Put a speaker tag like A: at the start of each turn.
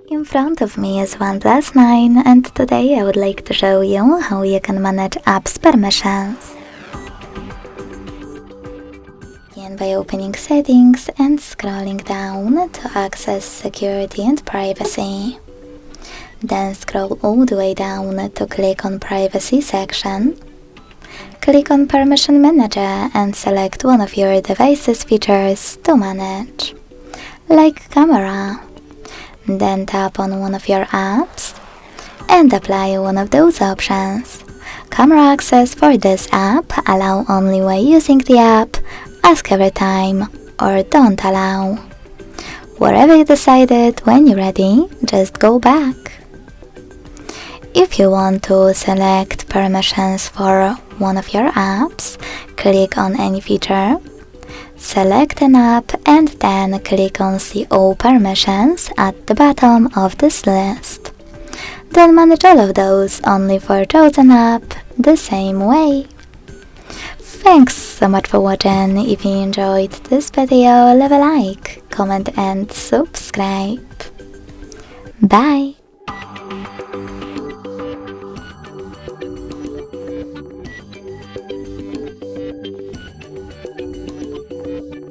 A: In front of me is OnePlus 9 and today I would like to show you how you can manage apps permissions. Begin by opening settings and scrolling down to access security and privacy. Then scroll all the way down to click on privacy section. Click on permission manager and select one of your device's features to manage, like camera. Then tap on one of your apps and apply one of those options. Camera access for this app allow only while using the app, ask every time, or don't allow. Whatever you decided, when you're ready, just go back. If you want to select permissions for one of your apps, click on any feature. Select an app and then click on See All Permissions at the bottom of this list. Then manage all of those only for chosen app the same way. Thanks so much for watching. If you enjoyed this video, leave a like, comment and subscribe. Bye!